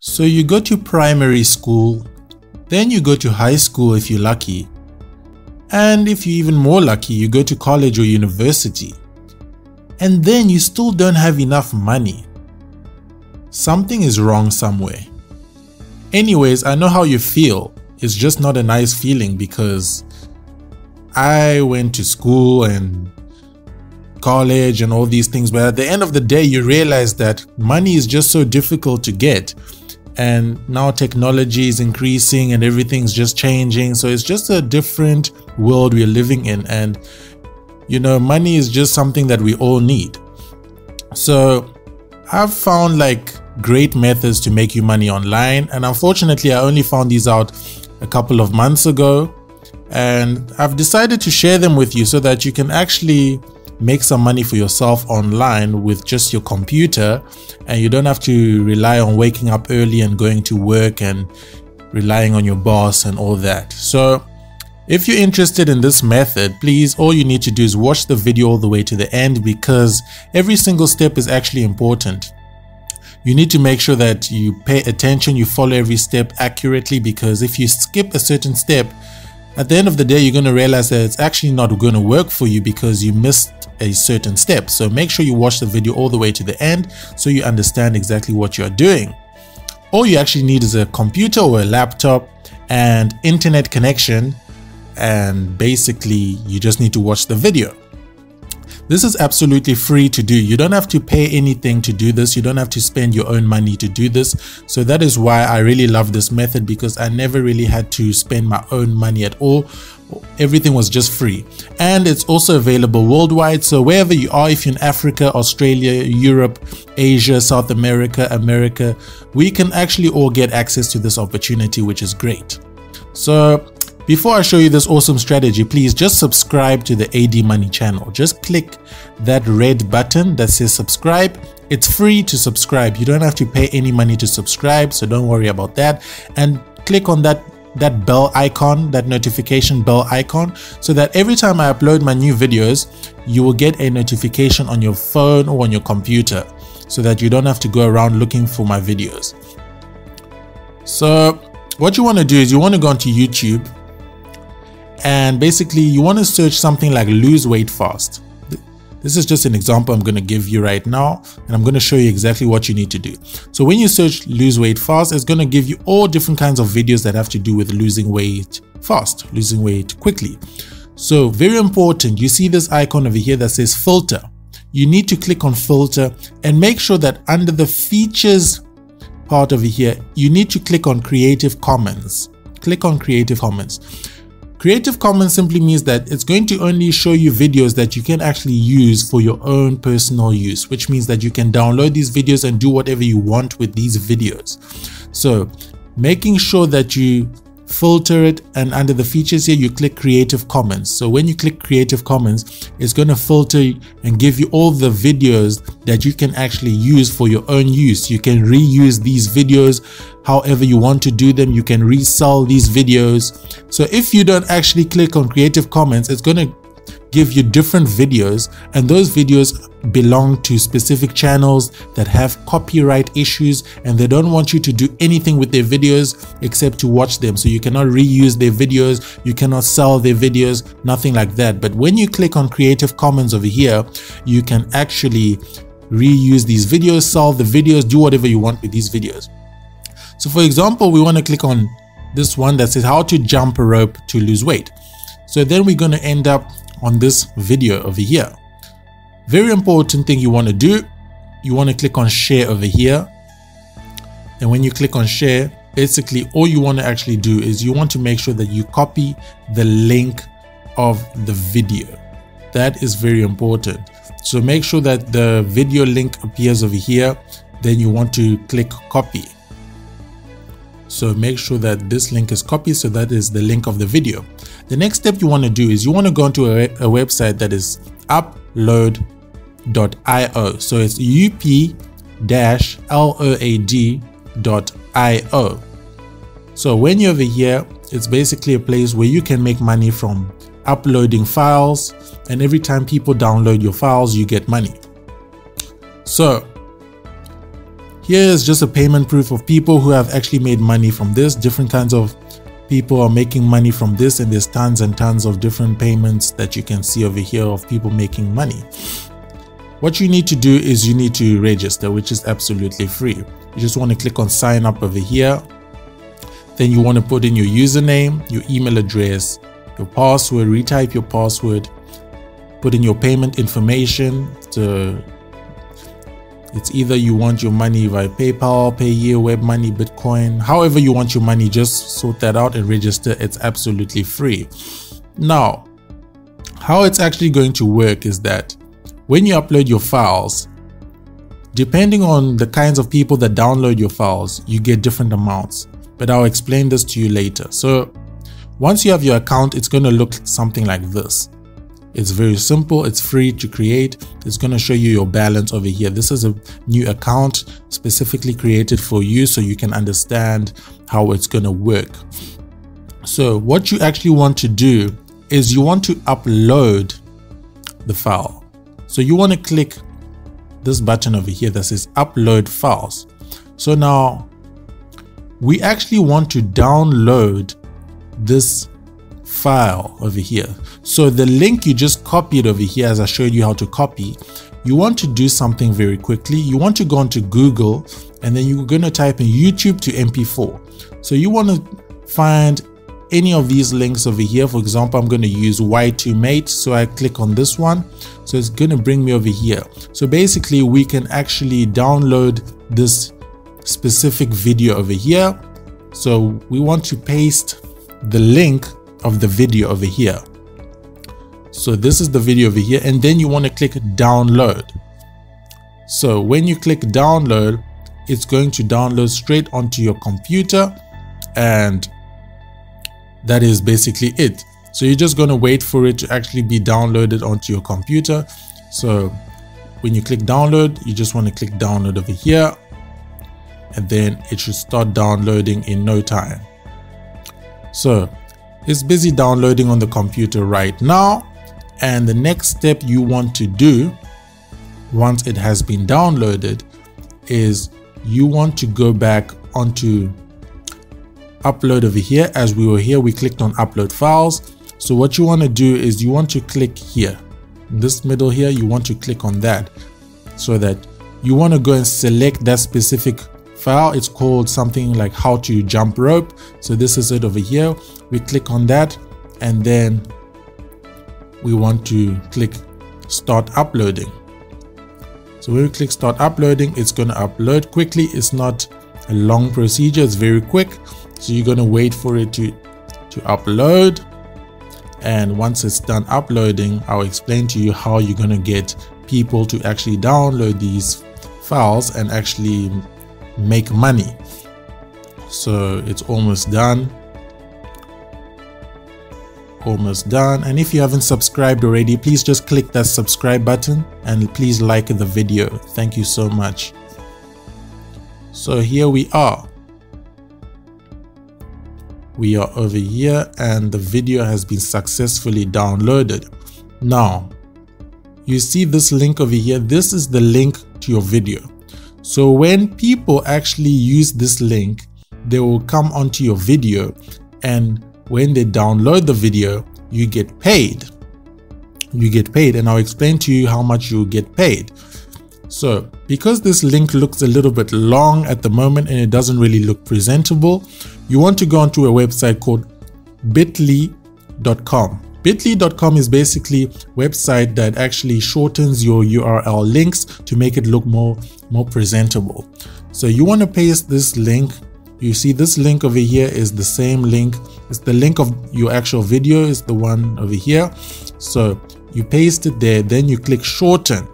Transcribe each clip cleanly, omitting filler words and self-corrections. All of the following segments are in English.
So you go to primary school, then you go to high school if you're lucky, and if you're even more lucky, you go to college or university, and then you still don't have enough money. Something is wrong somewhere. Anyways, I know how you feel. It's just not a nice feeling because I went to school and college and all these things, but at the end of the day you realize that money is just so difficult to get, and now technology is increasing and everything's just changing, so it's just a different world we're living in, and you know, money is just something that we all need. So I've found like great methods to make you money online, and unfortunately I only found these out a couple of months ago, and I've decided to share them with you so that you can actually make some money for yourself online with just your computer, and you don't have to rely on waking up early and going to work and relying on your boss and all that. So if you're interested in this method, please, all you need to do is watch the video all the way to the end, because every single step is actually important. You need to make sure that you pay attention, you follow every step accurately, because if you skip a certain step, at the end of the day you're going to realize that it's actually not going to work for you because you missed a certain step. So make sure you watch the video all the way to the end so you understand exactly what you're doing. All you actually need is a computer or a laptop and internet connection, and basically you just need to watch the video. This is absolutely free to do. You don't have to pay anything to do this. You don't have to spend your own money to do this. So that is why I really love this method, because I never really had to spend my own money at all. Everything was just free, and it's also available worldwide. So wherever you are, if you're in Africa, Australia, Europe, Asia, South America, we can actually all get access to this opportunity, which is great. So before I show you this awesome strategy, please just subscribe to the AD Money channel. Just click that red button that says subscribe. It's free to subscribe. You don't have to pay any money to subscribe, so don't worry about that. And click on that bell icon, that notification bell icon, so that every time I upload my new videos, you will get a notification on your phone or on your computer, so that you don't have to go around looking for my videos. So what you want to do is you want to go onto YouTube, and basically you want to search something like lose weight fast. This is just an example I'm going to give you right now, and I'm going to show you exactly what you need to do. So when you search lose weight fast, it's going to give you all different kinds of videos that have to do with losing weight fast, losing weight quickly. So very important, you see this icon over here that says filter. You need to click on filter and make sure that under the features part over here, you need to click on Creative Commons. Click on Creative Commons. Creative Commons simply means that it's going to only show you videos that you can actually use for your own personal use, which means that you can download these videos and do whatever you want with these videos. So making sure that you filter it, and under the features here you click Creative Commons. So when you click Creative Commons, it's going to filter and give you all the videos that you can actually use for your own use. You can reuse these videos however you want to do them. You can resell these videos. So if you don't actually click on Creative Commons, it's going to give you different videos, and those videos belong to specific channels that have copyright issues, and they don't want you to do anything with their videos except to watch them. So you cannot reuse their videos, you cannot sell their videos, nothing like that. But when you click on Creative Commons over here, you can actually reuse these videos, sell the videos, do whatever you want with these videos. So for example, we want to click on this one that says how to jump a rope to lose weight. So then we're going to end up on this video over here. Very important thing you want to do, you want to click on share over here, and when you click on share, basically all you want to actually do is you want to make sure that you copy the link of the video. That is very important. So make sure that the video link appears over here, then you want to click copy. So make sure that this link is copied, so that is the link of the video. The next step you want to do is you want to go onto a website that is upload.io. So it's up-load.io. So when you're over here, it's basically a place where you can make money from uploading files, and every time people download your files, you get money. So Here is just a payment proof of people who have actually made money from this. Different kinds of people are making money from this, and there's tons and tons of different payments that you can see over here of people making money. What you need to do is you need to register, which is absolutely free. You just want to click on sign up over here. Then you want to put in your username, your email address, your password, retype your password, put in your payment information. So it's either you want your money via PayPal, Payeer, WebMoney, Bitcoin, however you want your money, just sort that out and register. It's absolutely free. Now, how it's actually going to work is that when you upload your files, depending on the kinds of people that download your files, you get different amounts, but I'll explain this to you later. So once you have your account, it's going to look something like this. It's very simple. It's free to create. It's going to show you your balance over here. This is a new account specifically created for you so you can understand how it's going to work. So what you actually want to do is you want to upload the file. So you want to click this button over here that says upload files. So now we actually want to download this file over here. So the link you just copied over here, as I showed you how to copy, you want to do something very quickly. You want to go onto Google, and then you're going to type in YouTube to MP4. So you want to find any of these links over here. For example, I'm going to use Y2Mate. So I click on this one. So it's going to bring me over here. So basically we can actually download this specific video over here. So we want to paste the link of the video over here. So this is the video over here, and then you want to click download. So when you click download, it's going to download straight onto your computer, and that is basically it. So you're just going to wait for it to actually be downloaded onto your computer. So when you click download, you just want to click download over here, and then it should start downloading in no time. So it's busy downloading on the computer right now. And the next step you want to do once it has been downloaded is you want to go back onto upload over here. As we were here, we clicked on upload files. So what you want to do is you want to click here, this middle here, you want to click on that, so that you want to go and select that specific file. It's called something like how to jump rope. So this is it over here. We click on that, and then we want to click start uploading. So when we click start uploading, it's going to upload quickly. It's not a long procedure, it's very quick. So you're going to wait for it to upload, and once it's done uploading, I'll explain to you how you're going to get people to actually download these files and actually make money. So it's almost done. Almost done. And if you haven't subscribed already, please just click that subscribe button and please like the video. Thank you so much. So here we are. We are over here, and the video has been successfully downloaded. Now you see this link over here. This is the link to your video. So when people actually use this link, they will come onto your video, and when they download the video, you get paid. You get paid, and I'll explain to you how much you get paid. So because this link looks a little bit long at the moment and it doesn't really look presentable, you want to go onto a website called bit.ly.com. Bit.ly.com is basically a website that actually shortens your URL links to make it look more presentable. So you want to paste this link. You see this link over here is the same link. It's the link of your actual video, is the one over here. So you paste it there, then you click shorten.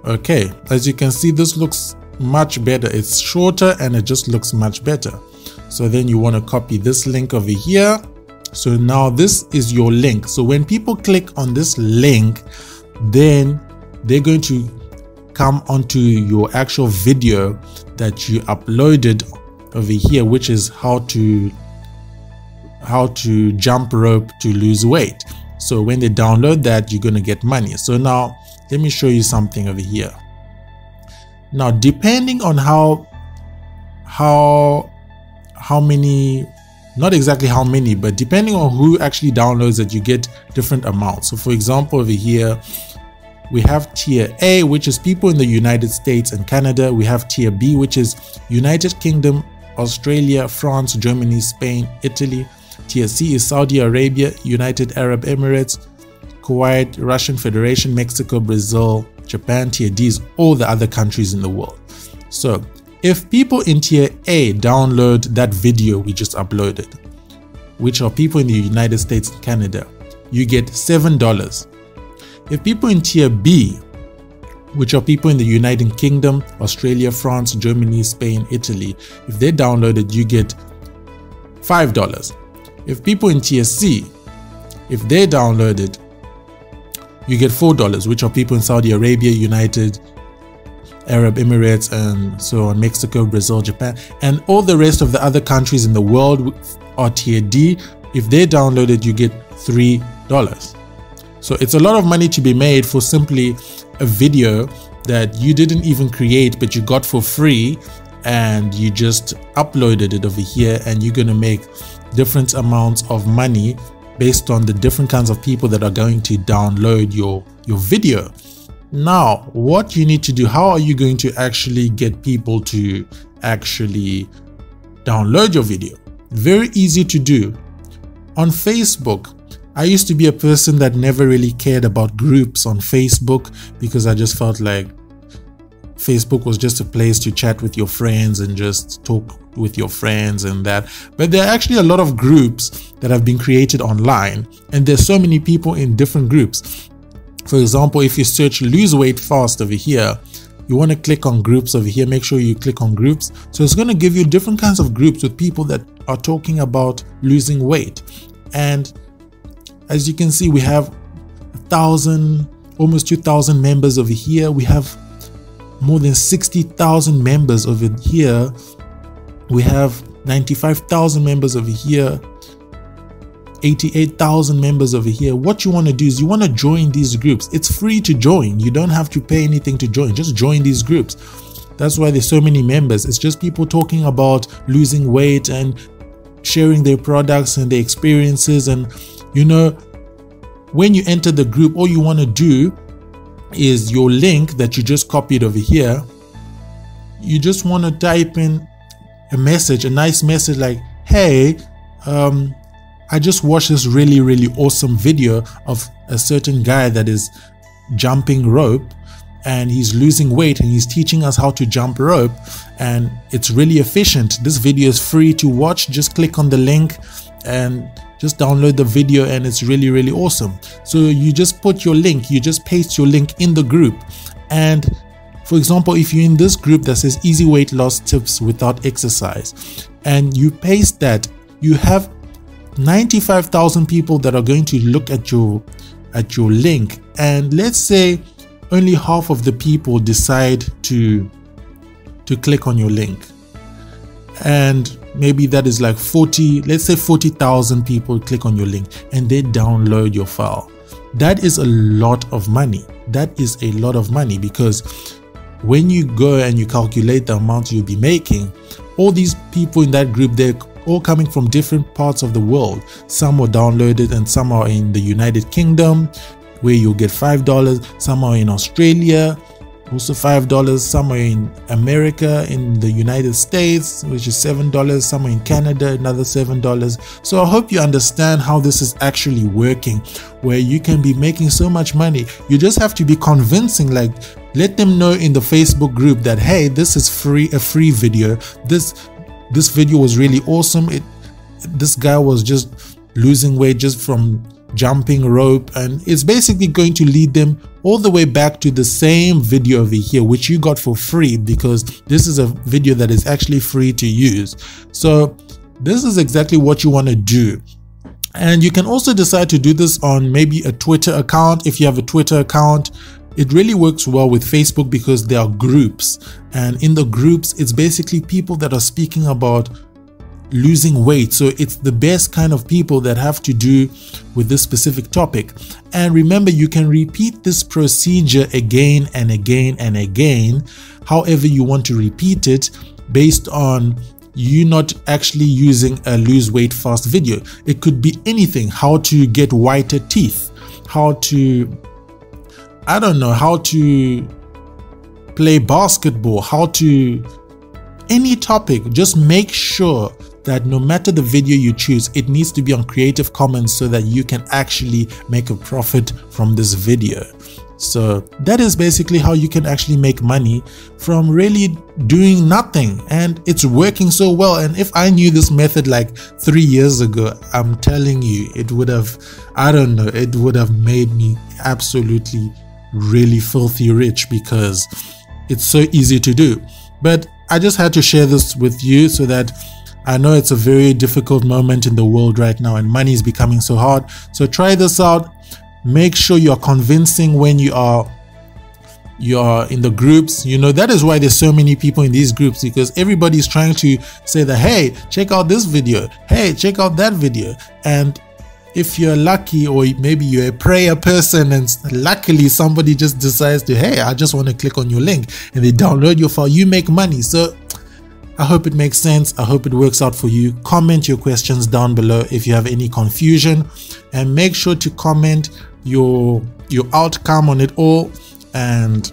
Okay, as you can see, this looks much better. It's shorter and it just looks much better. So then you want to copy this link over here. So now this is your link. So when people click on this link, then they're going to come onto your actual video that you uploaded over here, which is how to jump rope to lose weight. So when they download that, you're going to get money. So now let me show you something over here. Now, depending on how many, not exactly how many, but depending on who actually downloads it, you get different amounts. So for example, over here, we have tier A, which is people in the United States and Canada. We have tier B, which is United Kingdom, Australia, France, Germany, Spain, Italy. Tier C is Saudi Arabia, United Arab Emirates, Kuwait, Russian Federation, Mexico, Brazil, Japan. Tier D is all the other countries in the world. So if people in tier A download that video we just uploaded, which are people in the United States and Canada, you get $7. If people in tier B, which are people in the United Kingdom, Australia, France, Germany, Spain, Italy, if they download it, you get $5. If people in tier C, if they download it, you get $4, which are people in Saudi Arabia, United Arab Emirates, and so on, Mexico, Brazil, Japan, and all the rest of the other countries in the world are tier D. If they download it, you get $3. So it's a lot of money to be made for simply a video that you didn't even create, but you got for free, and you just uploaded it over here, and you're going to make different amounts of money based on the different kinds of people that are going to download your video. Now, what you need to do, how are you going to actually get people to actually download your video? Very easy to do. On Facebook, I used to be a person that never really cared about groups on Facebook, because I just felt like Facebook was just a place to chat with your friends and just talk with your friends and that. But there are actually a lot of groups that have been created online, and there's so many people in different groups. For example, if you search lose weight fast over here, you want to click on groups over here. Make sure you click on groups. So it's going to give you different kinds of groups with people that are talking about losing weight. And as you can see, we have 1,000, almost 2,000 members over here. We have more than 60,000 members over here. We have 95,000 members over here. 88,000 members over here. What you want to do is you want to join these groups. It's free to join. You don't have to pay anything to join. Just join these groups. That's why there's so many members. It's just people talking about losing weight and sharing their products and their experiences. And you know, when you enter the group, all you want to do is your link that you just copied over here. You just want to type in a message, a nice message like, hey, I just watched this really awesome video of a certain guy that is jumping rope, and he's losing weight, and he's teaching us how to jump rope, and it's really efficient. This video is free to watch. Just click on the link and just download the video, and it's really awesome. So you just put your link, you just paste your link in the group. And for example, if you're in this group that says easy weight loss tips without exercise, and you paste that, you have 95,000 people that are going to look at your link. And let's say only half of the people decide to click on your link, and maybe that is like 40, let's say 40,000 people click on your link and they download your file. That is a lot of money. That is a lot of money, because when you go and you calculate the amount you'll be making, all these people in that group, they're all coming from different parts of the world. Some are downloaded and some are in the United Kingdom, where you'll get $5. Some are in Australia, also $5. Some are in America, in the United States, which is $7. Some are in Canada, another $7. So I hope you understand how this is actually working, where you can be making so much money. You just have to be convincing, like let them know in the Facebook group that, hey, this is free, a free video. This video was really awesome. This guy was just losing weight just from jumping rope, and it's basically going to lead them all the way back to the same video over here, which you got for free, because this is a video that is actually free to use. So this is exactly what you want to do. And you can also decide to do this on maybe a Twitter account. If you have a Twitter account, it really works well with Facebook, because there are groups, and in the groups it's basically people that are speaking about losing weight. So it's the best kind of people that have to do with this specific topic. And remember, you can repeat this procedure again and again and again. however you want to repeat it based on you not actually using a lose weight fast video. It could be anything: how to get whiter teeth, how to, I don't know, how to play basketball, how to, any topic. Just make sure that no matter the video you choose, it needs to be on Creative Commons so that you can actually make a profit from this video. So that is basically how you can actually make money from really doing nothing, and it's working so well. And if I knew this method like 3 years ago, I'm telling you, it would have, I don't know, it would have made me absolutely really filthy rich, because it's so easy to do. But I just had to share this with you so that I know it's a very difficult moment in the world right now, and money is becoming so hard. So try this out. Make sure you're convincing when you are in the groups. You know, that is why there's so many people in these groups, because everybody's trying to say that, hey, check out this video, hey, check out that video. And if you're lucky, or maybe you're a prayer person and luckily somebody just decides to, hey, I just want to click on your link, and they download your file, you make money. So I hope it makes sense. I hope it works out for you. Comment your questions down below if you have any confusion, and make sure to comment your outcome on it all. And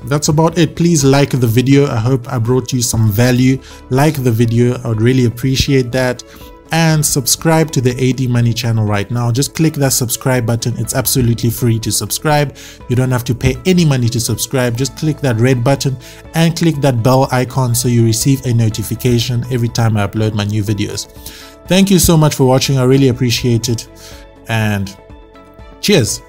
that's about it. Please like the video. I hope I brought you some value. Like the video, I would really appreciate that. And subscribe to the AD Money channel right now. Just click that subscribe button. It's absolutely free to subscribe. You don't have to pay any money to subscribe. Just click that red button and click that bell icon so you receive a notification every time I upload my new videos. Thank you so much for watching. I really appreciate it, and cheers.